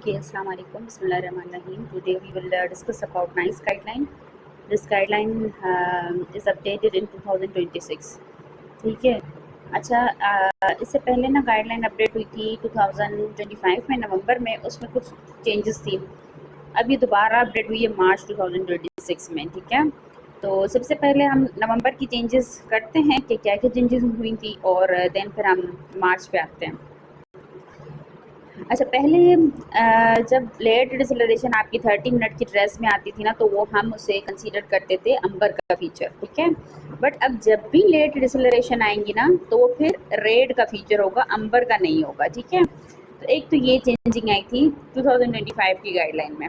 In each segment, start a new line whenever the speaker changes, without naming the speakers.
Okay, Assalamu alaikum. Bismillahirrahmanirrahim. Today we will discuss about NICE guideline. This guideline is updated in 2026. ठीक है। अच्छा, इससे पहले ना गाइडलाइन अपडेट हुई थी 2025 में नवंबर में, उसमें कुछ चेंजेस थी। अब ये दोबारा अपडेट हुई है मार्च 2026 में। ठीक है, तो सबसे पहले हम नवंबर की चेंजेस करते हैं कि क्या क्या चेंजेस हुई थी और देन फिर हम मार्च पे आते हैं। अच्छा, पहले जब लेट डिसेलरेशन आपकी 30 मिनट की ड्रेस में आती थी ना, तो वो हम उसे कंसीडर करते थे अंबर का फीचर। ठीक है, बट अब जब भी लेट डिसेलरेशन आएंगी ना, तो वो फिर रेड का फीचर होगा, अंबर का नहीं होगा। ठीक है, तो एक तो ये चेंजिंग आई थी 2025 की गाइडलाइन में।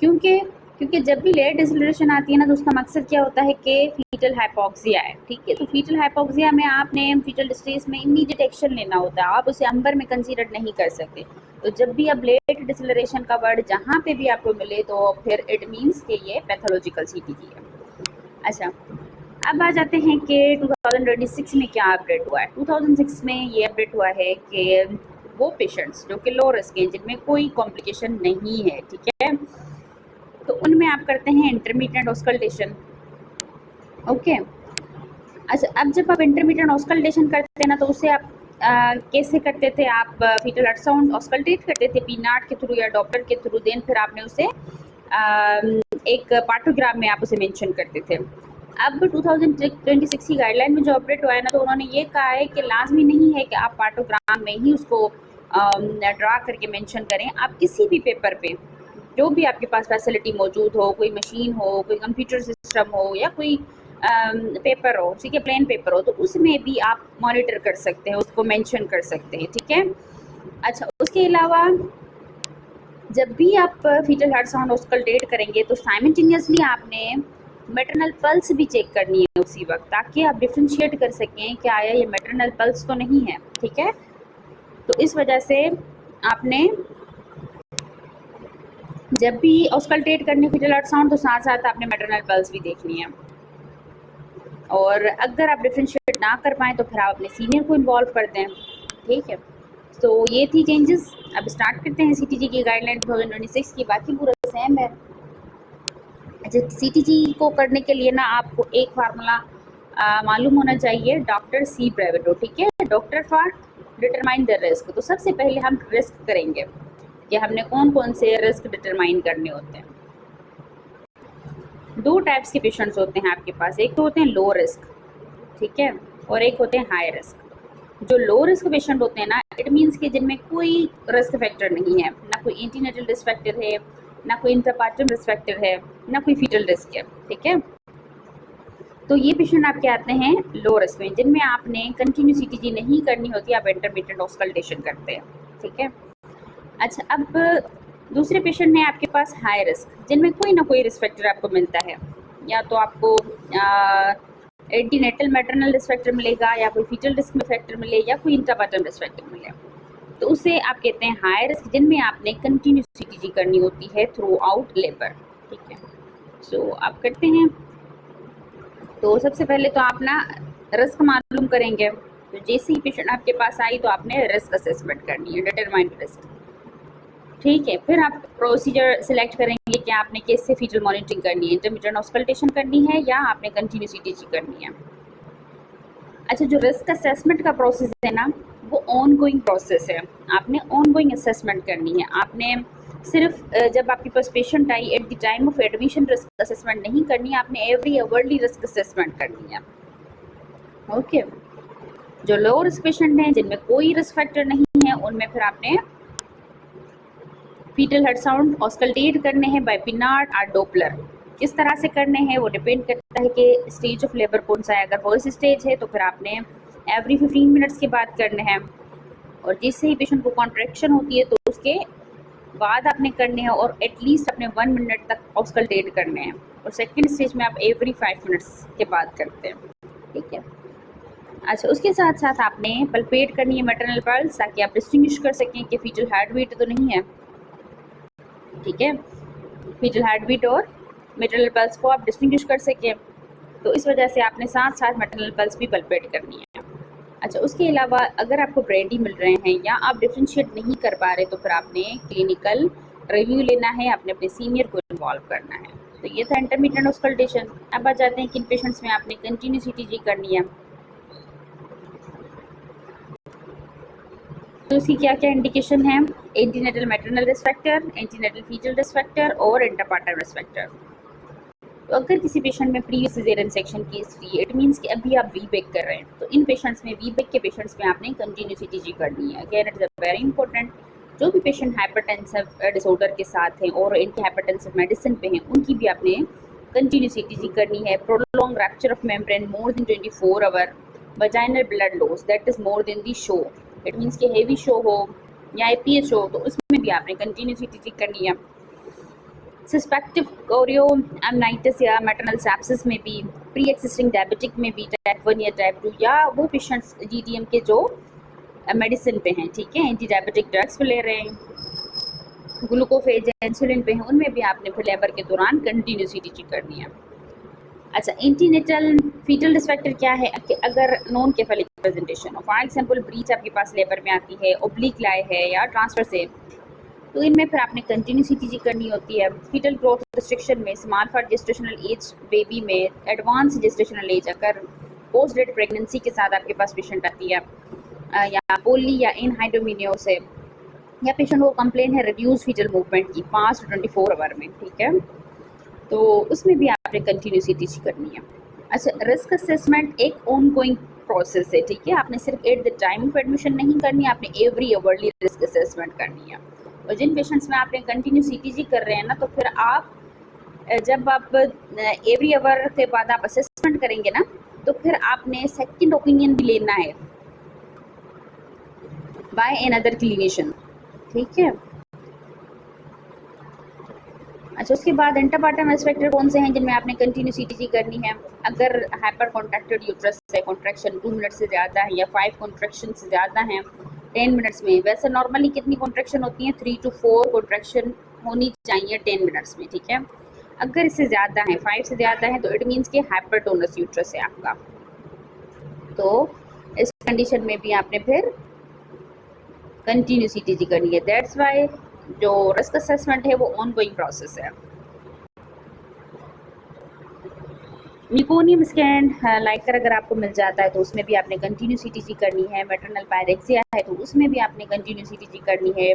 क्योंकि जब भी लेट डिसेलरेशन आती है ना, तो उसका मकसद क्या होता है कि फीटल हाइपोक्सिया है। ठीक है, तो फीटल हाइपोक्सिया में आपने फीटल डिस्ट्रेस में इमीडिएट एक्शन लेना होता है, आप उसे अंबर में कंसीडर नहीं कर सकते। तो जब भी अब लेट डिसेलरेशन का वर्ड जहाँ पे भी आपको मिले, तो फिर इट मीन्स कि ये पैथोलॉजिकल सीटीजी है। अच्छा, अब आ जाते हैं कि 2026 में क्या अपडेट हुआ है। 2006 में ये अपडेट हुआ है कि वो पेशेंट्स जो कि लो रिस्क हैं, जिनमें कोई कॉम्प्लिकेशन नहीं है, ठीक है, तो उनमें आप करते हैं इंटरमीडिएट ऑस्कल्टेशन। ओके। अच्छा, अब जब आप इंटरमीडिएट ऑस्कल्टेशन करते हैं ना, तो उसे आप कैसे करते थे? आप फीटल अल्ट्रासाउंड ऑस्कल्टेट करते थे पीनाट के थ्रू या डॉप्लर के थ्रू, देन फिर आपने उसे एक पार्टोग्राम में आप उसे मेंशन करते थे। अब 2026 की गाइडलाइन में जो अपडेट हुआ है ना, तो उन्होंने ये कहा है कि लाजमी नहीं है कि आप पार्टोग्राम में ही उसको ड्रा करके मेंशन करें। आप किसी भी पेपर पे जो भी आपके पास फैसिलिटी मौजूद हो, कोई मशीन हो, कोई कंप्यूटर सिस्टम हो, या कोई पेपर हो, ठीक है, प्लेन पेपर हो, तो उसमें भी आप मॉनिटर कर सकते हैं, उसको मेंशन कर सकते हैं। ठीक है। अच्छा, उसके अलावा जब भी आप फीटल हार्ट साउंड ऑस्कल्टेट करेंगे, तो साइमल्टेनियसली आपने मैटरनल पल्स भी चेक करनी है उसी वक्त, ताकि आप डिफ्रेंशिएट कर सकें कि आया ये मैटरनल पल्स तो नहीं है। ठीक है, तो इस वजह से आपने जब भी ऑस्कल्टेट करने फीटल हार्ट साउंड, तो साथ साथ आपने मैटरनल पल्स भी देखनी है। और अगर आप डिफ्रेंशिएट ना कर पाएँ, तो फिर आप अपने सीनियर को इन्वॉल्व कर दें। ठीक है, तो ये थी चेंजेस। अब स्टार्ट करते हैं सीटीजी की गाइडलाइन 2026 की। बाकी पूरा सेम है। अच्छा, सीटीजी को करने के लिए ना आपको एक फार्मूला मालूम होना चाहिए, डॉक्टर सी ब्रेविटो। ठीक है, doctor for determine the risk. तो सबसे पहले हम रिस्क करेंगे कि हमने कौन कौन से रिस्क डिटरमाइन करने होते हैं। दो टाइप्स के पेशेंट्स होते हैं आपके पास, एक तो होते हैं लो रिस्क, ठीक है, और एक होते हैं हाई रिस्क। जो लो रिस्क पेशेंट होते हैं ना, इट मीन्स कि जिनमें कोई रिस्क फैक्टर नहीं है, ना कोई एंटीनेटल रिस्क फैक्टर है, ना कोई इंटरपार्टम रिस्क फैक्टर है, ना कोई फीटल रिस्क है। ठीक है, तो ये पेशेंट आपके आते हैं लो रिस्क में, जिनमें आपने कंटिन्यू सीटीजी नहीं करनी होती, आप इंटरमीडिएट ऑस्कल्टेशन करते हैं। ठीक है। अच्छा, अब दूसरे पेशेंट हैं आपके पास हाई रिस्क, जिनमें कोई ना कोई रिस्क फैक्टर आपको मिलता है, या तो आपको एंटीनेटल मैटरनल रिस्क फैक्टर मिलेगा, या कोई फीटल रिस्क फैक्टर मिले, या कोई इंटरपार्टम रिस्क फैक्टर मिले, तो उसे आप कहते हैं हाई रिस्क, जिनमें आपने कंटिन्यू सीटीजी करनी होती है थ्रू आउट लेबर। ठीक है, सो आप करते हैं। तो सबसे पहले तो आप ना रिस्क मालूम करेंगे। तो जैसे ही पेशेंट आपके पास आई, तो आपने रिस्क असेसमेंट करनी है, डिटरमाइन रिस्क। ठीक है, फिर आप प्रोसीजर सिलेक्ट करेंगे कि आपने कैसे फीटल मॉनिटरिंग करनी है, इंटरमीडिएट ऑस्कल्टेशन करनी है या आपने कंटिन्यू सीटीजी करनी है। अच्छा, जो रिस्क असेसमेंट का प्रोसेस है ना, वो ऑन गोइंग प्रोसेस है। आपने ऑन गोइंग असेसमेंट करनी है। आपने सिर्फ जब आपके पास पेशेंट आई at the time of admission risk assessment नहीं करनी है, आपने एवरी अवर्ली रिस्क असेसमेंट करनी है। ओके, जो लो रिस्क पेशेंट हैं, जिनमें कोई रिस्क फैक्टर नहीं है, उनमें फिर आपने फीटल हार्ट साउंड ऑस्कल्टेट करने हैं बाय पिनार्ड और डॉपलर। किस तरह से करने हैं वो डिपेंड करता है कि स्टेज ऑफ लेबर कौन सा है। अगर फर्स्ट स्टेज है, तो फिर आपने एवरी 15 मिनट्स के बाद करने हैं, और जिससे ही पेशेंट को कॉन्ट्रैक्शन होती है, तो उसके बाद आपने करने हैं, और एटलीस्ट अपने 1 मिनट तक ऑस्कल्टेट करने हैं। और सेकेंड स्टेज में आप एवरी 5 मिनट्स के बाद करते हैं। ठीक है। अच्छा, उसके साथ साथ आपने पल्पेट करनी है मैटरनल पल्स, ताकि आप डिस्टिंग्विश कर सकें कि फीटल हार्ट बीट तो नहीं है। ठीक है, फीटल हार्ट बीट और मैटरनल पल्स को आप डिस्टिंग्विश कर सकें, तो इस वजह से आपने साथ साथ मैटरनल पल्स भी पल्पेट करनी है। अच्छा, उसके अलावा अगर आपको ब्रेडी मिल रहे हैं या आप डिफ्रेंशिएट नहीं कर पा रहे तो फिर आपने क्लिनिकल रिव्यू लेना है, आपने अपने सीनियर को इन्वॉल्व करना है। तो ये था इंटरमीडिएट ऑस्कल्टेशन। अब आ जाते हैं किन पेशेंट्स में आपने कंटिन्यूस ईटीजी करनी है। तो उसकी क्या क्या इंडिकेशन है? Antenatal maternal risk factor, antenatal foetal risk factor और इंटरपार्टनर रिस्क फैक्टर। तो अगर किसी पेशेंट में प्रीवियस सिजेरियन सेक्शन की हिस्ट्री, इट मींस कि अभी आप वीबेक कर रहे हैं, तो इन पेशेंट्स में, वीबेक के पेशेंट्स में आपने कंटिन्यूस ईटीजी करनी है। Again it is very important. जो भी पेशेंट हाइपरटेंसिव डिसऑर्डर के साथ हैं और इनके हाइपरटेंसिव मेडिसिन पे हैं, उनकी भी आपने कंटिन्यूस ईटीजी करनी है। Prolonged rupture of membrane more than 24 hour, vaginal blood loss that is more than the show, it means कि हेवी शो हो या आईपीएच हो, तो उसमें भी आपने कंटिन्यूस ईटीजी करनी है। सस्पेक्टिव कोरियोअमनाइटिस या मैटरनल सेप्सिस में भी, प्री एक्सिस्टिंग डायबिटिक में भी, टाइप 1 या टाइप 2, या वो पेशेंट्स जीडीएम के जो मेडिसिन पे हैं, ठीक है, एंटी डायबिटिक ड्रग्स पे ले रहे हैं, ग्लूकोफेज या इंसुलिन पे हैं, उनमें भी आपने फिर लेबर के दौरान कंटिन्यूस ईटीजी करनी है। अच्छा, एंटीनेटल फीटल रिस्क फैक्टर क्या है? अगर non cephalic presentation, for example breech आपके पास लेबर में आती है, ओब्लिक लाई है या ट्रांसफर से, तो इनमें फिर आपने कंटिन्यूस ईटीजी करनी होती है। फीटल ग्रोथ रिस्ट्रिक्शन में, small for gestational age baby में, एडवांस जेस्टेशनल एज, अगर पोस्ट डेट प्रेगनेंसी के साथ आपके पास पेशेंट आती है, या पोली या इन हाइड्रोमिनियो से, या पेशेंट को कंप्लेन है रिड्यूस फीटल मूवमेंट की पास्ट 24 आवर में, ठीक है, तो उसमें भी आपने कंटिन्यूस ईटीजी करनी है। अच्छा, रिस्क असेसमेंट एक ऑनगोइंग प्रोसेस है, ठीक है, आपने सिर्फ eight the time of admission नहीं करनी है, आपने एवरी अवर्ली रिस्क असेसमेंट करनी है। और जिन पेशेंट्स में आपने कंटिन्यूस ईटीजी कर रहे हैं ना, तो फिर आप जब आप एवरी आवर के बाद आप असेसमेंट करेंगे ना, तो फिर आपने सेकंड ओपिनियन भी लेना है बाय एन अदर क्लिनिशियन, ठीक है। अच्छा, उसके बाद इंटरपार्टनर रिस्क फैक्टर कौन से हैं जिनमें आपने कंटिन्यूस ईटीजी करनी है? अगर हाइपर कॉन्ट्रैक्टेड यूट्रस है, कॉन्ट्रैक्शन 2 मिनट से ज़्यादा है या 5 कॉन्ट्रैक्शन से ज़्यादा हैं 10 मिनट्स में, वैसे नॉर्मली कितनी कॉन्ट्रैक्शन होती है? 3 to 4 कॉन्ट्रैक्शन होनी चाहिए 10 मिनट्स में, ठीक है। अगर इससे ज़्यादा है, 5 से ज़्यादा है, तो इट मीन्स कि हाइपरटोनस यूट्रस है आपका। तो इस कंडीशन में भी आपने फिर कंटिन्यूस ईटीजी करनी है। दैट्स वाई जो रिस्क असेसमेंट है वो ऑनगोइंग प्रोसेस है। निकोनियम स्कैन लाइकर अगर आपको मिल जाता है तो उसमें भी आपने कंटिन्यूस ईटीजी करनी है। मैटरनल पायरेक्सिया है तो उसमें भी आपने कंटिन्यूस ईटीजी करनी है।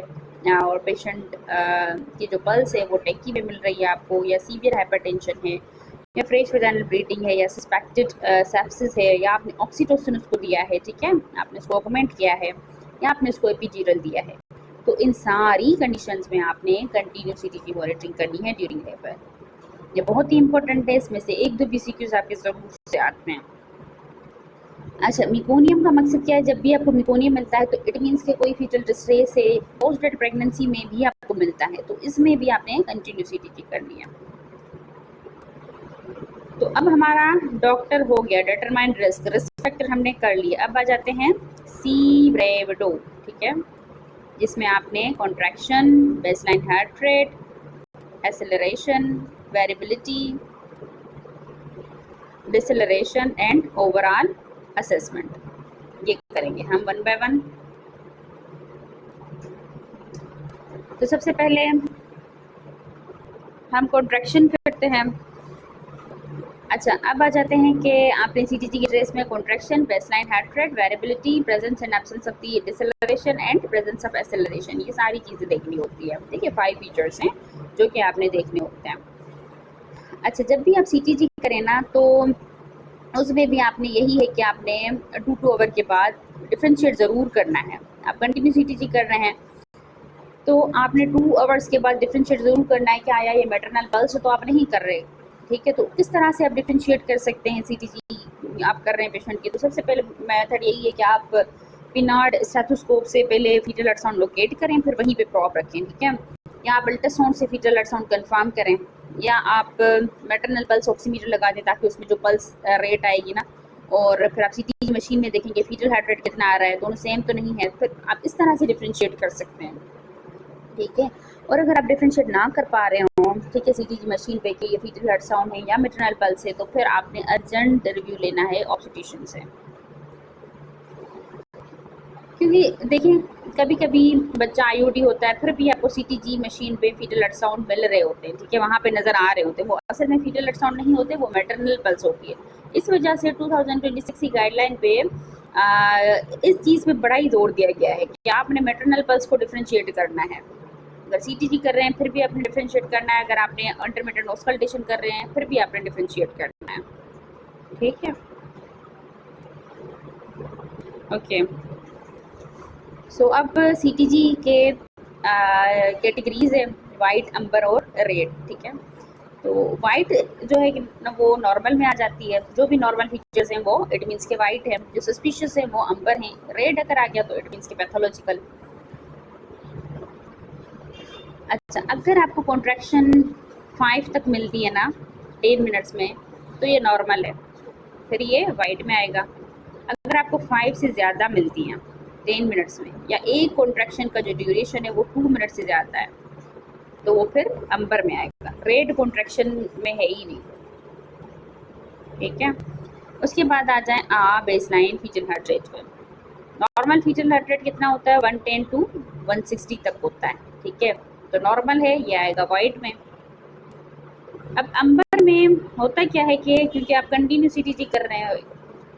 और पेशेंट की जो पल्स है वो टेकी में मिल रही है आपको, या सीवियर हाइपरटेंशन है, या फ्रेश वेजाइनल ब्लीडिंग है, या सस्पेक्टेड सेप्सिस है, या आपने ऑक्सीटोसिन उसको दिया है, ठीक है, आपने उसको ऑगमेंट किया है, या आपने उसको एपिड्यूरल दिया है, तो इन सारी कंडीशंस में आपने कंटिन्यूस ईटीजी मॉनिटरिंग करनी है ड्यूरिंग लेबर। ये बहुत ही इंपॉर्टेंट है, इसमें से 1-2 बीसीक्यूज आपके ज़रूर से आते हैं। अच्छा, मिकोनियम का मकसद क्या है? जब भी आपको मिकोनियम मिलता है तो इट मीन्स के कोई फीटल डिस्ट्रेस है, पोस्ट डेट प्रेगनेंसी में भी आपको मिलता है, तो इसमें भी आपने कंटिन्यूस ईटीजी करनी है। तो अब हमारा डॉक्टर हो गया, डिटरमाइन रिस्क फैक्टर हमने कर लिया। अब आ जाते हैं सी ब्रेविडो, ठीक है, जिसमें आपने contraction, baseline heart rate, acceleration, variability, deceleration and overall assessment, ये करेंगे हम वन बाय वन। तो सबसे पहले हम कॉन्ट्रैक्शन करते हैं। अच्छा, अब आ जाते हैं कि आपने सीटीजी की ट्रेस में contraction, baseline heart rate, variability, presence and absence of the deceleration and presence of acceleration, ये सारी चीज़ें देखनी होती है, ठीक है। 5 फीचर्स हैं जो कि आपने देखने होते हैं। अच्छा, जब भी आप सीटीजी करें ना, तो उसमें भी आपने यही है कि आपने 2 आवर के बाद डिफ्रेंशिएट ज़रूर करना है। आप कंटिन्यू सीटीजी कर रहे हैं तो आपने 2 आवर्स के बाद डिफ्रेंशिएट ज़रूर करना है कि आया ये मैटरनल पल्स तो आप नहीं कर रहे, ठीक है। तो किस तरह से आप डिफ्रेंशिएट कर सकते हैं सीटीजी आप कर रहे हैं पेशेंट की? तो सबसे पहले मेथड यही है कि आप पिनार्ड स्टेथोस्कोप से पहले फीटल अल्ट्रासाउंड लोकेट करें, फिर वहीं पे प्रॉप रखें, ठीक है, या आप अल्ट्रासाउंड से फीटल अल्ट्रासाउंड कंफर्म करें, या आप मैटरनल पल्स ऑक्सीमीटर लगा दें ताकि उसमें जो पल्स रेट आएगी ना, और फिर आप सीटीजी मशीन में देखेंगे फीटल हार्ट रेट कितना आ रहा है, दोनों सेम तो नहीं है, फिर आप इस तरह से डिफ्रेंशिएट कर सकते हैं, ठीक है। और अगर आप डिफ्रेंशिएट ना कर पा रहे हो, ठीक है, सीटीजी मशीन पे कि ये फीटल हार्ट साउंड है या मैटरनल पल्स है, तो फिर आपने अर्जेंट रिव्यू लेना है ऑब्स्टेट्रिशियन से। क्योंकि देखिए कभी कभी बच्चा आईओडी होता है फिर भी आपको सीटीजी मशीन पे फीटल अल्ट्रासाउंड मिल रहे होते हैं, ठीक है, वहाँ पे नज़र आ रहे होते हैं, वो असल में फीटल अल्ट्रासाउंड नहीं होते, वो मैटरनल पल्स होती है। इस वजह से 2026 की गाइडलाइन पे इस चीज़ पे बड़ा ही जोर दिया गया है कि आपने मैटरनल पल्स को डिफ्रेंशिएट करना है। अगर सीटीजी कर रहे हैं फिर भी आपने डिफ्रेंशिएट करना है, अगर आपने इंटरमीडिएट ऑस्कल्टेशन कर रहे हैं फिर भी आपने डिफ्रेंशिएट करना है, ठीक है। ओके, सो अब सीटीजी के कैटेगरीज है, वाइट, अंबर और रेड, ठीक है। तो वाइट जो है कि ना वो नॉर्मल में आ जाती है, जो भी नॉर्मल फीचर्स हैं वो इट मीन्स के वाइट है, जो सस्पिशियस है वो अंबर हैं, रेड अगर आ गया तो इट मीन्स के पैथोलॉजिकल। अच्छा, अगर आपको कॉन्ट्रैक्शन 5 तक मिलती है ना 10 मिनट्स में तो ये नॉर्मल है, फिर ये वाइट में आएगा। अगर आपको 5 से ज़्यादा मिलती हैं 10 मिनट्स में, या एक कॉन्ट्रैक्शन का जो ड्यूरेशन है वो 2 मिनट से ज़्यादा है, तो वो फिर अंबर में आएगा, रेड कॉन्ट्रैक्शन में है ही नहीं, ठीक है। उसके बाद आ जाए बेसलाइन फीचर हार्ट रेट पे। नॉर्मल फीचर हार्ट रेट कितना होता है? 110 टू 160 तक होता है, ठीक है। तो नॉर्मल है, ये आएगा वाइट में। अब अंबर में होता क्या है कि क्योंकि आप कंटिन्यू सीटीजी कर रहे हो,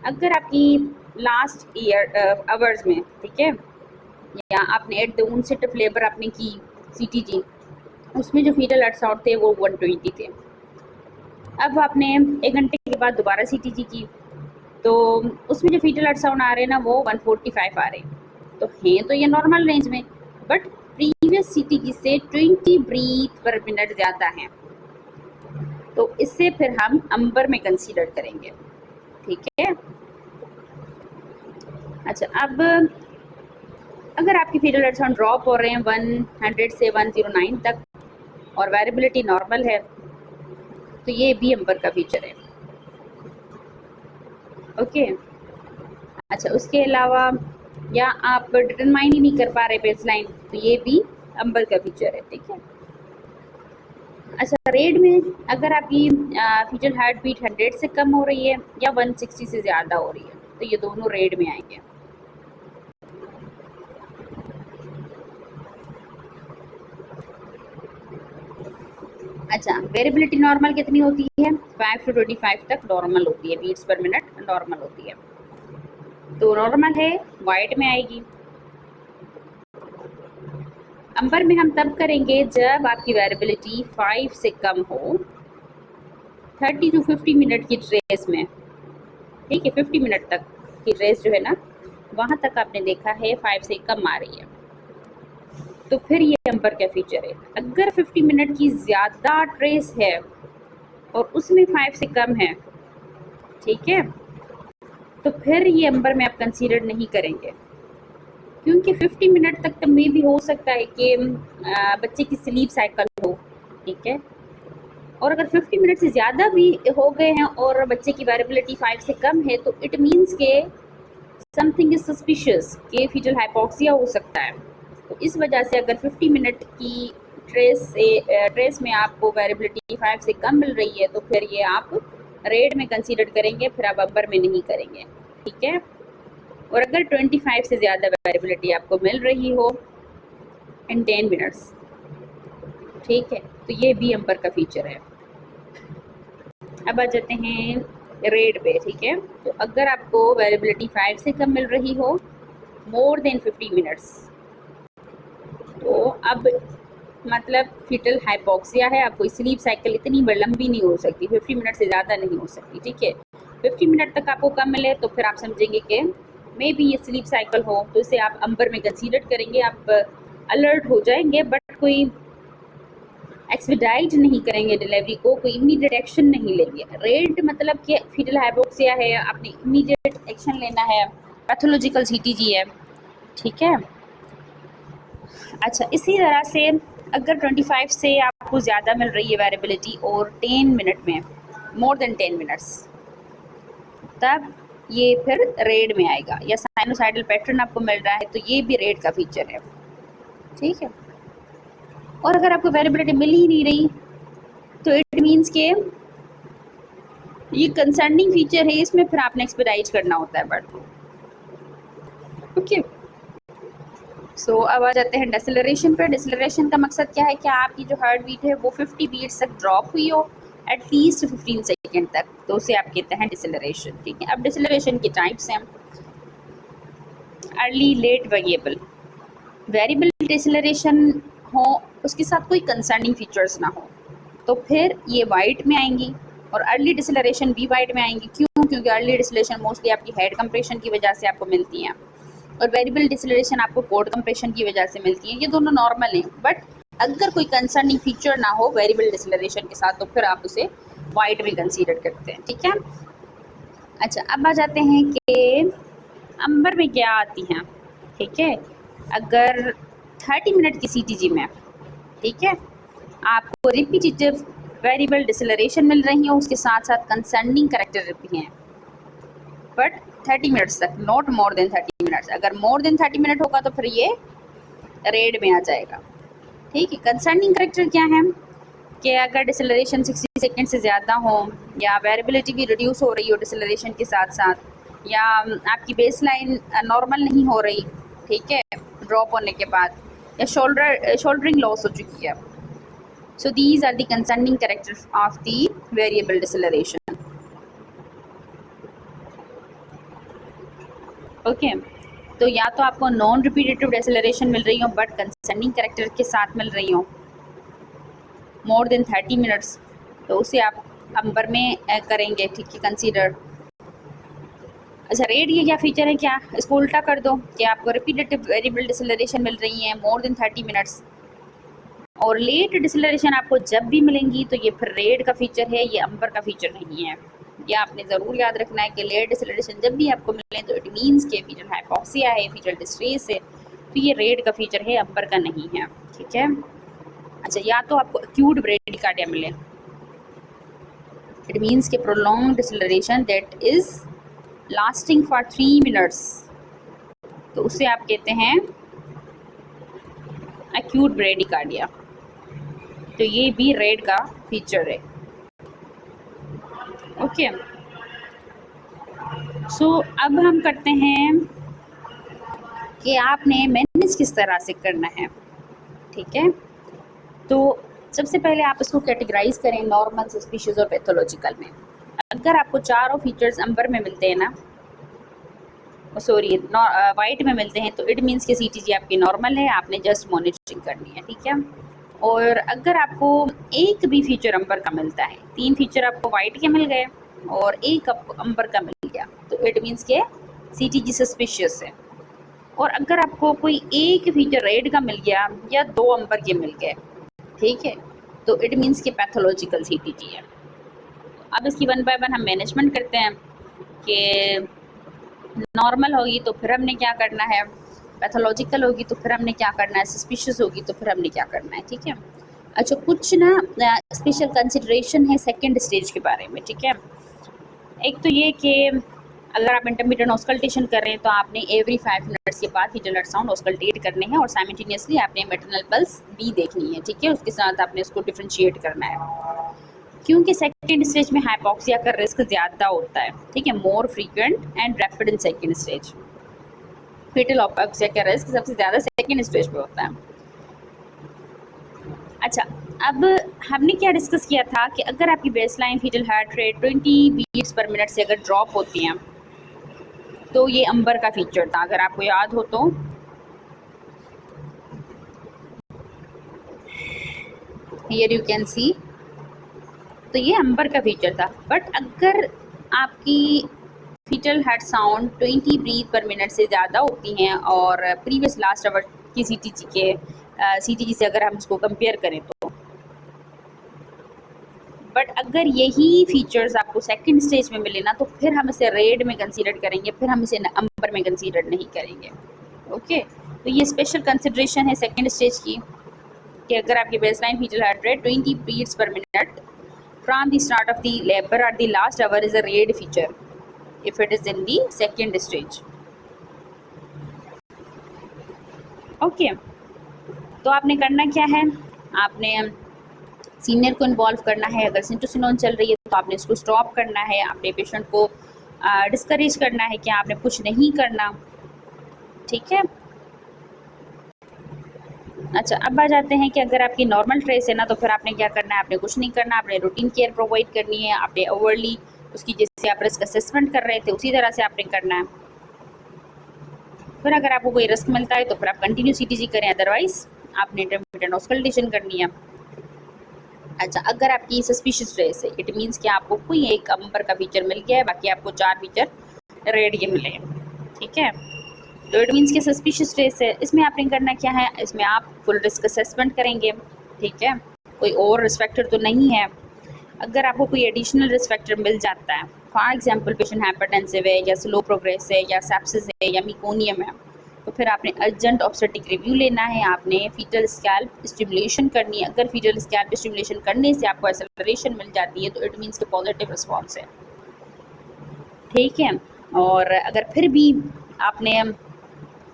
अगर आपकी लास्ट ईयर आवर्स में, ठीक है, या आपने at the onset of labour आपने की सीटीजी, उसमें जो फीटल अल्ट्रासाउंड थे वो 120 थे। अब आपने 1 घंटे के बाद दोबारा सीटीजी की तो उसमें जो फीटल अल्ट्रासाउंड आ रहे हैं ना वो 145 आ रहे हैं, तो हैं तो ये नॉर्मल रेंज में, बट प्रीवियस सीटीजी से 20 ब्रीथ पर मिनट ज़्यादा हैं, तो इससे फिर हम अंबर में कंसीडर करेंगे, ठीक है। अच्छा, अब अगर आपकी फीटल अल्ट्रासाउंड ड्रॉप हो रहे हैं 100 से 109 तक और वेरिएबिलिटी नॉर्मल है, तो ये भी अंबर का फीचर है, ओके। अच्छा, उसके अलावा या आप डिटरमाइन ही नहीं कर पा रहे बेसलाइन, तो ये भी अंबर का फीचर है, ठीक है। अच्छा, रेड में अगर आपकी फीचर हार्ट बीट 100 से कम हो रही है या 160 से ज़्यादा हो रही है, तो ये दोनों रेड में आएंगे। अच्छा, वेरिएबिलिटी नॉर्मल कितनी होती है? 5 to 25 तक नॉर्मल होती है, बीट्स पर मिनट नॉर्मल होती है, तो नॉर्मल है, वाइट में आएगी। अंबर में हम तब करेंगे जब आपकी वेरिएबिलिटी 5 से कम हो, 30 to 50 मिनट की ट्रेस में, ठीक है, 50 मिनट तक की ट्रेस जो है ना वहाँ तक आपने देखा है 5 से कम आ रही है, तो फिर ये अंबर का फीचर है। अगर 50 मिनट की ज़्यादा ट्रेस है और उसमें 5 से कम है, ठीक है, तो फिर ये अंबर में आप कंसीडर नहीं करेंगे, क्योंकि 50 मिनट तक तो मे भी हो सकता है कि बच्चे की स्लीप साइकिल हो, ठीक है। और अगर 50 मिनट से ज़्यादा भी हो गए हैं और बच्चे की वेरिएबिलिटी 5 से कम है, तो इट मीन्स के समथिंग इज सस्पिशियस, कि फीटल हाइपोक्सिया हो सकता है। तो इस वजह से अगर 50 मिनट की ट्रेस में आपको वेरिएबिलिटी 5 से कम मिल रही है, तो फिर ये आप रेड में कंसीडर करेंगे, फिर आप अंबर में नहीं करेंगे, ठीक है। और अगर 25 से ज़्यादा वेरिएबिलिटी आपको मिल रही हो इन 10 मिनट्स, ठीक है, तो ये भी अंबर का फीचर है। अब आ जाते हैं रेड पे, ठीक है। तो अगर आपको वेरिएबिलिटी 5 से कम मिल रही हो मोर देन 50 मिनट्स, तो अब मतलब फीटल हाइपोक्सिया है, आपको स्लीप साइकिल इतनी लंबी नहीं हो सकती, 50 मिनट से ज़्यादा नहीं हो सकती, ठीक है। 50 मिनट तक आपको कम मिले तो फिर आप समझेंगे कि मे बी ये स्लीप साइकिल हो, तो इसे आप अंबर में कंसीडर करेंगे, आप अलर्ट हो जाएंगे, बट कोई एक्सपीडाइट नहीं करेंगे डिलीवरी को, कोई इमीडिएट एक्शन नहीं लेंगे। रेड मतलब कि फीटल हाइपोक्सिया है, आपने इमीडिएट एक्शन लेना है, पैथोलॉजिकल सीटीजी है, ठीक है। अच्छा, इसी तरह से अगर 25 से आपको ज़्यादा मिल रही है वेरिएबिलिटी और 10 मिनट में, मोर देन 10 मिनट्स, तब ये फिर रेड में आएगा। या साइनोसाइडल पैटर्न आपको मिल रहा है तो ये भी रेड का फीचर है, ठीक है। और अगर आपको वेरिएबिलिटी मिल ही नहीं रही तो इट मीन्स के ये कंसर्निंग फीचर है, इसमें फिर आपने एक्सपेडाइट करना होता है बर्ड को, ओके। सो अब आ जाते हैं डिसेलरेशन पे। डिसेलरेशन का मकसद क्या है कि आपकी जो हार्ट बीट है वो 50 बीट्स तक ड्रॉप हुई हो एटलीस्ट 15 सेकेंड तक, तो उसे आप कहते हैं डिसेलरेशन। ठीक है, अब डिसेलरेशन के टाइप्स हैं early, late, variable. Variable deceleration हो, उसके साथ कोई कंसर्निंग फीचर्स ना हो, तो फिर ये वाइट में आएंगी, और अर्ली डिसेलरेशन भी वाइट में आएंगी। क्यों? क्योंकि अर्ली डिसेलरेशन मोस्टली आपकी हेड कंप्रेशन की वजह से आपको मिलती हैं, और वेरिएबल डिसेलरेशन आपको कोड कंप्रेशन की वजह से मिलती है। ये दोनों नॉर्मल हैं, बट अगर कोई कंसर्निंग फीचर ना हो वेरिएबल डिसेलरेशन के साथ, तो फिर आप उसे वाइट में कंसीडर करते हैं। ठीक है, अच्छा अब आ जाते हैं कि अंबर में क्या आती हैं। ठीक है, अगर 30 मिनट की सीटीजी में, ठीक है, आपको रिपीटेटिव वेरिएबल डिसेलरेशन मिल रही है, उसके साथ साथ कंसर्निंग कैरेक्टर भी हैं, बट 30 मिनट्स तक, नॉट मोर देन 30 मिनट्स। अगर मोर देन 30 मिनट होगा तो फिर ये रेड में आ जाएगा। ठीक है, कंसर्निंग कैरेक्टर क्या है कि अगर डिसेलरेशन 60 सेकेंड से ज़्यादा हो, या वेरिएबिलिटी भी रिड्यूस हो रही हो डिसेलरेशन के साथ साथ, या आपकी बेस लाइन नॉर्मल नहीं हो रही, ठीक है, ड्रॉप होने के बाद, या शोल्डरिंग लॉस हो चुकी है। So these are the concerning characters of the variable deceleration. Okay, तो या तो आपको नॉन रिपीटेटिव डिसेलरेशन मिल रही हो बट कंसर्निंग कैरेक्टर के साथ मिल रही हो मोर देन 30 मिनट्स, तो उसे आप अंबर में करेंगे। ठीक है, कंसीडर। अच्छा, रेड ये क्या फीचर है, क्या इसको उल्टा कर दो कि आपको रिपीटेटिव वेरिएबल डिसेलरेशन मिल रही है मोर देन 30 मिनट्स, और लेट डिसेलरेशन आपको जब भी मिलेंगी तो ये फिर रेड का फीचर है, ये अंबर का फीचर नहीं है। ये आपने ज़रूर याद रखना है कि लेट डिसेलरेशन जब भी आपको मिले तो इट मीन्स के फीचर हाइपोक्सिया है, फीचर डिस्ट्रेस है, तो ये रेड का फीचर है, अंबर का नहीं है। ठीक है, अच्छा, या तो आपको एक्यूट ब्रेडिकार्डिया मिले, इट मीन्स के prolong deceleration that is lasting for 3 minutes, तो उसे आप कहते हैं एक्यूट ब्रेडिकार्डिया, तो ये भी रेड का फीचर है। ओके, सो अब हम करते हैं कि आपने मैनेज किस तरह से करना है। ठीक है, तो सबसे पहले आप इसको कैटेगराइज करें नॉर्मल, सस्पिशियस और पैथोलॉजिकल में। अगर आपको चारों फीचर्स अंबर में मिलते हैं ना, सॉरी वाइट में मिलते हैं, तो इट मीन्स कि सीटीजी आपकी नॉर्मल है, आपने जस्ट मॉनिटरिंग करनी है। ठीक है, और अगर आपको एक भी फीचर अंबर का मिलता है, 3 फीचर आपको वाइट के मिल गए और एक आपको अंबर का मिल गया, तो इट मीन्स के सीटीजी सस्पिशियस है। और अगर आपको कोई एक फीचर रेड का मिल गया या 2 अंबर के मिल गए, ठीक है, तो इट मीन्स के पैथोलॉजिकल सीटीजी है। अब इसकी 1 बाय 1 हम मैनेजमेंट करते हैं कि नॉर्मल होगी तो फिर हमने क्या करना है, पैथोलॉजिकल होगी तो फिर हमने क्या करना है, सस्पिशियस होगी तो फिर हमने क्या करना है। ठीक है, अच्छा, कुछ ना स्पेशल कंसिडरेशन है सेकंड स्टेज के बारे में। ठीक है, एक तो ये कि अगर आप इंटरमीडिएट ऑस्कल्टेशन कर रहे हैं तो आपने एवरी 5 मिनट्स के बाद फीटल अल्ट्रासाउंड ऑस्कल्टेट करने हैं, और साइमल्टेनियसली आपने मैटरनल पल्स भी देखनी है। ठीक है, उसके साथ आपने उसको डिफ्रेंशिएट करना है, क्योंकि सेकेंड स्टेज में हाइपोक्सिया का रिस्क ज़्यादा होता है। ठीक है, more frequent and rapid in second stage. Foetal hypoxia का रिस्क सबसे ज़्यादा सेकेंड स्टेज पे होता है। अच्छा, अब हमने क्या डिस्कस किया था कि अगर आपकी baseline foetal heart rate 20 beats per minute से अगर ड्रॉप होती हैं तो ये अंबर का फीचर था, अगर आपको याद हो तो। हियर यू कैन सी, तो ये अंबर का फीचर था। बट अगर आपकी foetal heart sound 20 breath per minute से ज़्यादा होती हैं और प्रीवियस लास्ट आवर की सीटीजी से अगर हम इसको कंपेयर करें तो, बट अगर यही फीचर्स आपको सेकंड स्टेज में मिले ना, तो फिर हम इसे रेड में कंसीडर करेंगे, फिर हम इसे अंबर में कंसीडर नहीं करेंगे। ओके, तो ये स्पेशल कंसिडरेशन है सेकंड स्टेज की कि अगर आपकी baseline foetal heart rate 20 beats per minute from the start of the labor at the last hour is a red feature if it is in the second stage. Okay, तो आपने करना क्या है, आपने सीनियर को इन्वॉल्व करना है। अगर सिंटोसिनोन चल रही है तो आपने इसको स्टॉप करना है, आपने पेशेंट को डिस्करेज करना है कि आपने कुछ नहीं करना। ठीक है, अच्छा, अब आ जाते हैं कि अगर आपकी नॉर्मल ट्रेस है ना, तो फिर आपने क्या करना है, आपने कुछ नहीं करना, आपने रूटीन केयर प्रोवाइड करनी है, आपने ओवरली उसकी जैसे आप रिस्क असेसमेंट कर रहे थे उसी तरह से आपने करना है। फिर अगर आपको कोई रिस्क मिलता है तो फिर आप कंटिन्यू सीटीजी करें, अदरवाइज आपने इंटरमिटेंट ऑस्कल्टेशन करनी है। अच्छा, अगर आपकी सस्पिशियस ट्रेस है, इट मीन्स कि आपको कोई एक अंबर का फीचर मिल गया है, बाकी आपको 4 फीचर रेड ये मिले हैं, ठीक है। तो इट मीन्स कि सस्पिशियस ट्रेस है, इसमें आपने करना क्या है, इसमें आप फुल रिस्क असेसमेंट करेंगे, ठीक है। कोई और रिस्क फैक्टर तो नहीं है। अगर आपको कोई एडिशनल रिस्क फैक्टर मिल जाता है, फॉर एग्जांपल पेशेंट हाइपरटेंसिव है या स्लो प्रोग्रेस है या सेप्सिस है या मिकोनियम है, तो फिर आपने अर्जेंट ऑब्स्टेट्रिक रिव्यू लेना है, आपने फीटल स्कैल्प स्टिमुलेशन करनी है। अगर फीटल स्कैल्प स्टिमुलेशन करने से आपको एक्सेलरेशन मिल जाती है तो इट मीन्स कि पॉजिटिव रिस्पॉन्स है, ठीक है। और अगर फिर भी आपने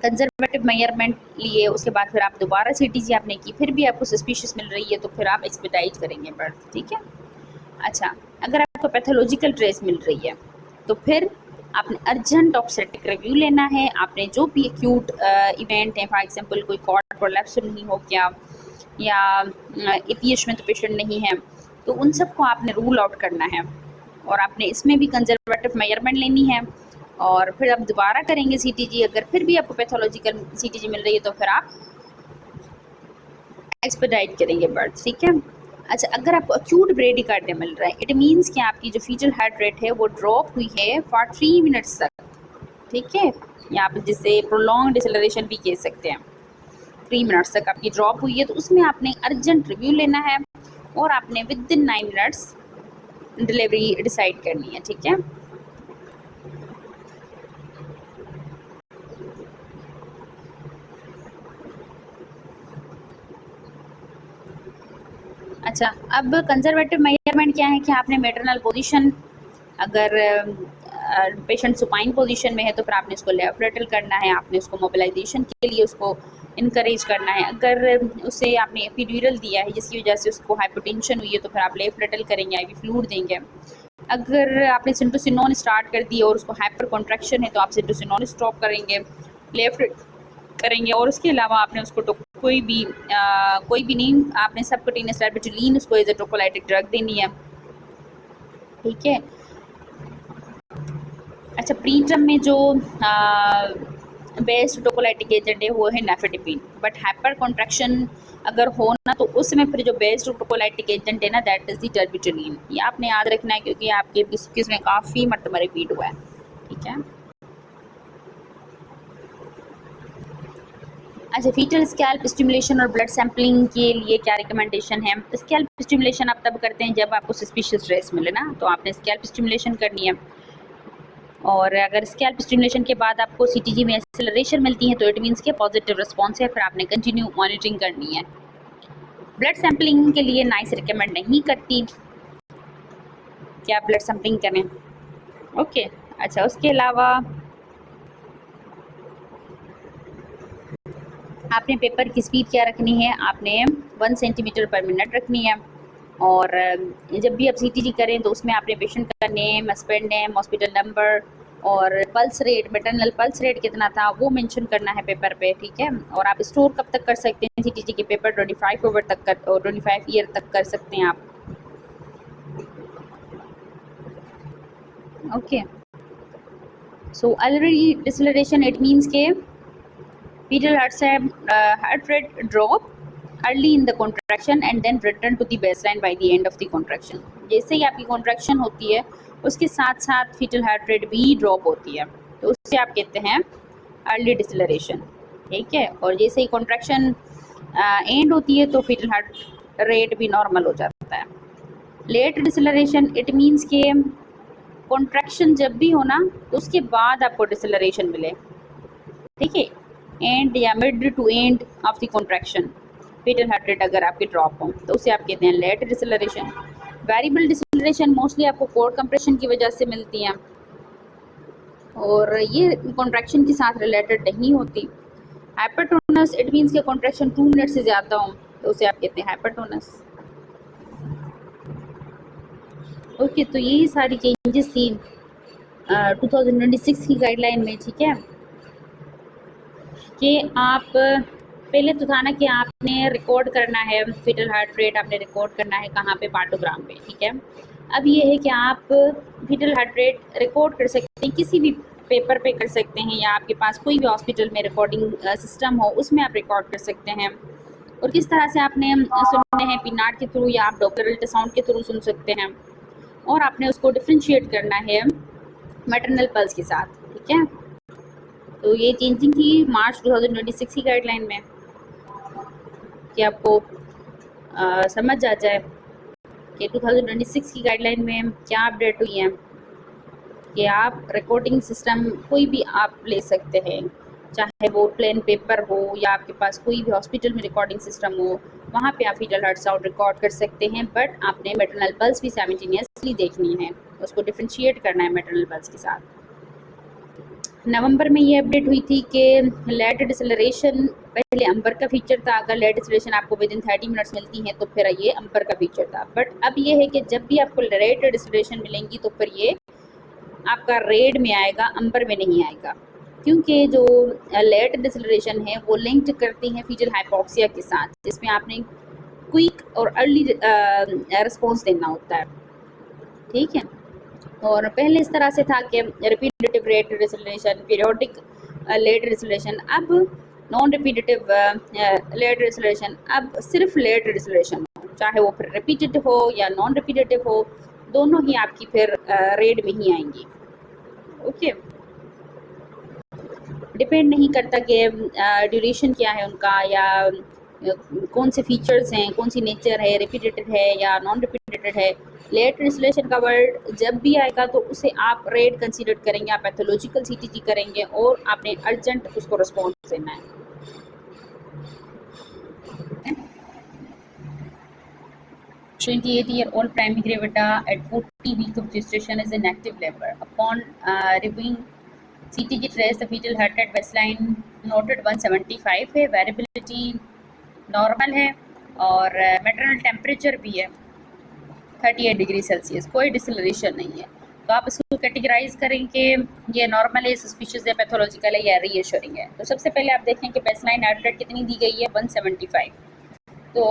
कंजर्वेटिव मेजरमेंट लिए, उसके बाद फिर आप दोबारा सीटीजी आपने की, फिर भी आपको सस्पिशियस मिल रही है, तो फिर आप एक्सपेडाइट करेंगे बर्थ, ठीक है। अच्छा, अगर आपको पैथोलॉजिकल ट्रेस मिल रही है तो फिर आपने अर्जेंट ऑब्स्टेट्रिक रिव्यू लेना है। आपने जो भी एक्यूट इवेंट है, फॉर एग्जांपल कोई कॉर्ड प्रोलैप्स नहीं हो गया या एपीएच में तो पेशेंट नहीं है, तो उन सबको आपने रूल आउट करना है और आपने इसमें भी कंजर्वेटिव मेजरमेंट लेनी है। और फिर आप दोबारा करेंगे सीटीजी, अगर फिर भी आपको पैथोलॉजिकल सीटीजी मिल रही है तो फिर आप एक्सपेडाइट करेंगे बर्थ, ठीक है। अच्छा, अगर आपको अक्यूट ब्रेडिकार्डिया मिल रहा है, इट मीन्स कि आपकी जो फीटल हार्ट रेट है वो ड्रॉप हुई है फॉर 3 मिनट्स तक, ठीक है, या आप जिसे प्रोलॉन्ग डिसेलरेशन भी कह सकते हैं। 3 मिनट्स तक आपकी ड्रॉप हुई है तो उसमें आपने अर्जेंट रिव्यू लेना है और आपने with in 9 minutes delivery decide करनी है, ठीक है। अच्छा, अब कंजर्वेटिव मेजरमेंट क्या है कि आपने मैटरनल पोजीशन, अगर पेशेंट सुपाइन पोजीशन में है तो फिर आपने उसको लेफ्ट लेटरल करना है, आपने उसको मोबिलाइजेशन के लिए उसको इनकरेज करना है। अगर उसे आपने एपिड्यूरल दिया है जिसकी वजह से उसको हाइपोटेंशन हुई है तो फिर आप लेफ्ट लेटरल करेंगे, आईवी फ्लूइड देंगे। अगर आपने सिंटोसिनोन स्टार्ट कर दी और उसको हाइपर कॉन्ट्रैक्शन है तो आप सिंटोसिनोन स्टॉप करेंगे, लेफ्ट करेंगे। और उसके अलावा आपने उसको कोई भी नहीं, आपने सबकूटेनियस डायबिटोलिन उसको एज ए टोकोलाइटिक ड्रग देनी है, ठीक है। अच्छा, प्रीटर्म में जो बेस्ट टोकोलाइटिक एजेंट है वो है नेफेडिपिन, बट हाइपर कॉन्ट्रैक्शन अगर हो ना तो उसमें फिर जो बेस्ट टोकोलाइटिक एजेंट है ना, दैट इज़ दी टर्बिटोलिन। ये आपने याद रखना है क्योंकि आपके केस में काफ़ी मरतबा रिपीट हुआ है, ठीक है। अच्छा, फीटल स्कैल्प स्टिमुलेशन और ब्लड सैम्पलिंग के लिए क्या रिकमेंडेशन है। स्कैल्प स्टिमुलेशन आप तब करते हैं जब आपको सस्पिशियस स्ट्रेस मिले ना, तो आपने स्कैल्प स्टिमुलेशन करनी है। और अगर स्कैल्प स्टिमुलेशन के बाद आपको सीटीजी में एक्सेलरेशन मिलती है तो इट मीन्स के पॉजिटिव रिस्पॉन्स है, फिर आपने कंटिन्यू मॉनिटरिंग करनी है। ब्लड सैम्पलिंग के लिए नाइस रिकमेंड नहीं करती कि आप ब्लड सैम्पलिंग करें, ओके। अच्छा, उसके अलावा आपने पेपर की स्पीड क्या रखनी है, आपने 1 सेंटीमीटर पर मिनट रखनी है। और जब भी आप सीटीजी करें तो उसमें आपने पेशेंट का name, husband name, hospital number और pulse rate, maternal pulse rate कितना था वो मेंशन करना है पेपर पे, ठीक है। और आप स्टोर कब तक कर सकते हैं सीटीजी के पेपर, 25 ईयर तक कर सकते हैं आप, okay. So already deceleration it means के fetal heart rate drop early in the contraction and then return to the baseline by the end of the contraction। जैसे ही आपकी कॉन्ट्रैक्शन होती है उसके साथ साथ फीटल हार्ट रेट भी ड्रॉप होती है, तो उससे आप कहते हैं अर्ली डिसेलरेशन, ठीक है। और जैसे ही कॉन्ट्रैक्शन एंड होती है तो फीटल हार्ट रेट भी नॉर्मल हो जाता है। लेट डिसेलरेशन इट मीन्स के कॉन्ट्रैक्शन जब भी हो ना तो उसके बाद आपको डिसेलरेशन मिले, ठीक है। एंड या mid to end of the contraction foetal heart rate अगर आपके ड्रॉप हो तो उसे आप कहते हैं late deceleration. Variable deceleration mostly आपको कोर कंप्रेशन की वजह से मिलती हैं और ये कॉन्ट्रैक्शन के साथ रिलेटेड नहीं होती। हाइपरटोनस इट मीन्स के कॉन्ट्रैक्शन 2 मिनट से ज़्यादा हो तो उसे आप कहते हैं हाइपरटोनस, ओके। तो यही सारी चेंजेस थी 2026 की गाइडलाइन में, ठीक है, कि आप पहले तो था ना कि आपने रिकॉर्ड करना है फीटल हार्ट रेट, आपने रिकॉर्ड करना है कहाँ पे, पार्टोग्राम पे, ठीक है। अब ये है कि आप फीटल हार्ट रेट रिकॉर्ड कर सकते हैं, किसी भी पेपर पे कर सकते हैं, या आपके पास कोई भी हॉस्पिटल में रिकॉर्डिंग सिस्टम हो उसमें आप रिकॉर्ड कर सकते हैं। और किस तरह से आपने सुनने हैं, पीनाट के थ्रू या आप डॉक्टर अल्ट्रासाउंड के थ्रू सुन सकते हैं। और आपने उसको डिफ्रेंशिएट करना है मैटरनल पल्स के साथ, ठीक है। तो ये चेंजिंग थी मार्च 2026 की गाइडलाइन में, कि आपको समझ आ जाए कि 2026 की गाइडलाइन में क्या अपडेट हुई है, कि आप रिकॉर्डिंग सिस्टम कोई भी आप ले सकते हैं, चाहे वो प्लेन पेपर हो या आपके पास कोई भी हॉस्पिटल में रिकॉर्डिंग सिस्टम हो, वहाँ पे आप फीटल हार्ट साउंड रिकॉर्ड कर सकते हैं। बट आपने मैटरनल पल्स भी साइमल्टेनियसली देखनी है, उसको डिफ्रेंशिएट करना है मैटरनल पल्स के साथ। नवंबर में ये अपडेट हुई थी कि लेट डिसलरेशन, पहले अंबर का फीचर था, अगर लेट डिसलरेशन आपको विद इन 30 मिनट्स मिलती है तो फिर ये अंबर का फीचर था। बट अब ये है कि जब भी आपको लेट डिसलरेशन मिलेंगी तो फिर ये आपका रेड में आएगा, अंबर में नहीं आएगा, क्योंकि जो लेट डिसलरेशन है वो लिंक्ड करती हैं फीटल हाइपोक्सिया के साथ, जिसमें आपने क्विक और अर्ली रिस्पॉन्स देना होता है, ठीक है। और पहले इस तरह से था कि repetitive late deceleration, periodic late deceleration, अब नॉन रिपीटेटिव लेट डिसलरेशन, अब सिर्फ लेट डिसलरेशन, चाहे वो फिर रिपीटेड हो या नॉन रिपीटेटिव हो, दोनों ही आपकी फिर रेड में ही आएंगी, ओके। डिपेंड नहीं करता कि ड्यूरेशन क्या है उनका, या कौन से फीचर्स हैं, कौन सी नेचर है, रिपीटेड है या नॉन रिपीटेड है। लेट डिसलेशन का वर्ड जब भी आएगा तो उसे आप रेड कंसीडर करेंगे, आप पैथोलॉजिकल सीटीजी करेंगे और आपने अर्जेंट उसको रिस्पॉन्स देना है। 28-year-old primary gravida at 40 weeks of gestation is in active labor. Upon reviewing CTG trace, the fetal heart rate baseline noted 175 है, वेरिएबिलिटी नॉर्मल है और मैटरनल टेम्परेचर भी है 38 डिग्री सेल्सियस, कोई डिसलरेशन नहीं है। तो आप इसको कैटेगराइज करेंगे ये नॉर्मल है, सस्पिशियस है, पैथोलॉजिकल है या रीएश्योरिंग है। तो सबसे पहले आप देखें कि बेसलाइन हार्ट रेट कितनी दी गई है, 175। तो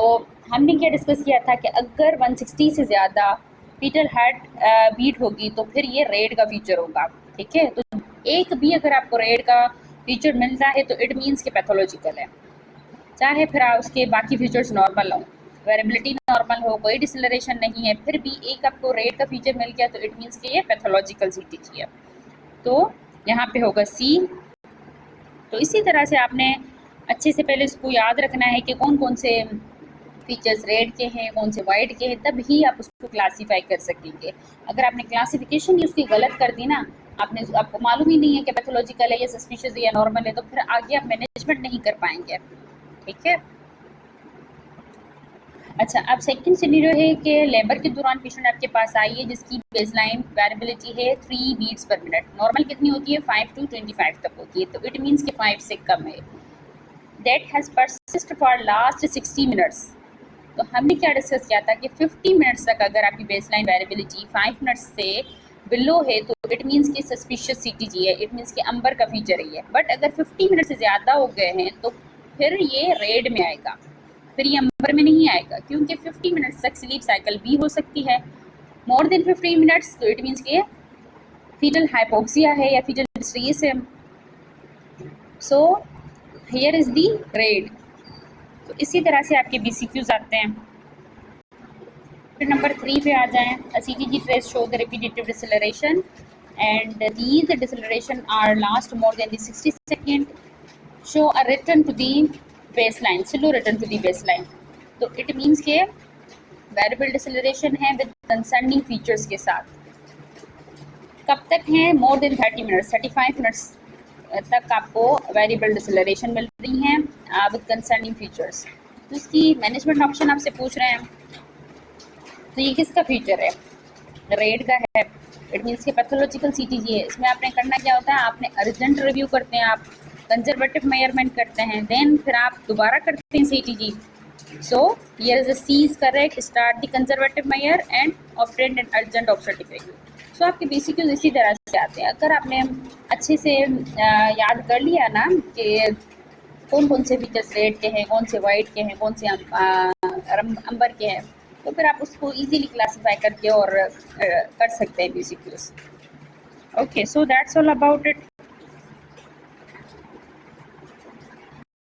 हमने क्या डिस्कस किया था कि अगर 160 से ज़्यादा फीटल हार्ट बीट होगी तो फिर ये रेड का फीचर होगा, ठीक है। तो एक भी अगर आपको रेड का फीचर मिल रहा है तो इट मीन्स के पैथोलॉजिकल है, चाहे फिर उसके बाकी फीचर्स नॉर्मल हो, वेरिएबिलिटी नॉर्मल हो, कोई डिसलरेशन नहीं है, फिर भी एक आपको रेड का फीचर मिल गया तो इट मीन्स कि ये पैथोलॉजिकल सीटीजी है। तो यहाँ पे होगा सी। तो इसी तरह से आपने अच्छे से पहले इसको याद रखना है कि कौन कौन से फीचर्स रेड के हैं, कौन से वाइट के हैं, तब ही आप उसको क्लासीफाई कर सकेंगे। अगर आपने क्लासिफिकेशन ही उसकी गलत कर दी ना, आपको मालूम ही नहीं है कि पैथोलॉजिकल है या सस्पिशियस है या नॉर्मल है, तो फिर आगे आप मैनेजमेंट नहीं कर पाएंगे, ठीक है। अच्छा, अब सेकंड सिनेरियो है कि लेबर के दौरान पेशेंट आपके पास आई है जिसकी बेसलाइन वेरिएबिलिटी है 3 बीट्स पर मिनट, नॉर्मल कितनी होती है 5 to 25 तक होती है, तो इट मीन्स कि 5 से कम है। That has persist for last 60 minutes. तो हमने क्या डिस्कस किया था कि 50 मिनट्स तक अगर आपकी बेसलाइन वेरिएबिलिटी 5 मिनट्स से बिलो है तो इट मीन्स कि सस्पिशियस सीटीजी है, इट मीन्स कि अंबर का फीचर ही है। बट अगर 50 मिनट से ज़्यादा हो गए हैं तो फिर ये रेड में आएगा, फिर ये अंबर में नहीं आएगा, क्योंकि 50 मिनट्स तक स्लीप साइकिल भी हो सकती है। मोर देन 50 मिनट्स तो इट मीन्स कि फीटल हाइपोक्सिया है या फीटल डिस्ट्रेस है। So here is the red. तो इसी तरह से आपके BCQs आते हैं। फिर नंबर 3 पे आ जाएं। CTG trace show the repetitive deceleration and these deceleration are last more than the 60 second, show a return to the baseline, slow return to the baseline। तो it means के variable deceleration है with concerning features के साथ। कब तक है? more than 30 minutes, 35 minutes तक आपको वेरिएबल डिसलरेशन मिल रही हैं विद कंसर्निंग फीचर्स। तो इसकी मैनेजमेंट ऑप्शन आपसे पूछ रहे हैं, तो ये किसका फीचर है? रेड का है। इट मीन्स के पैथोलॉजिकल सीटीजी है। इसमें आपने करना क्या होता है, आपने अर्जेंट रिव्यू करते हैं, आप कंजर्वेटिव मेजरमेंट करते हैं, देन फिर आप दोबारा करते हैं CTG. So here is C is correct, start the conservative measure and obtain an urgent obstetric review. So आपके बेसिक्स इसी तरह से आते हैं। अगर आपने अच्छे से याद कर लिया ना कि कौन कौन से फीचर्स रेड के हैं, कौन से वाइट के हैं, कौन से अंबर के हैं, तो फिर आप उसको इजीली क्लासीफाई करके और कर सकते हैं basically. Okay, so that's all about it.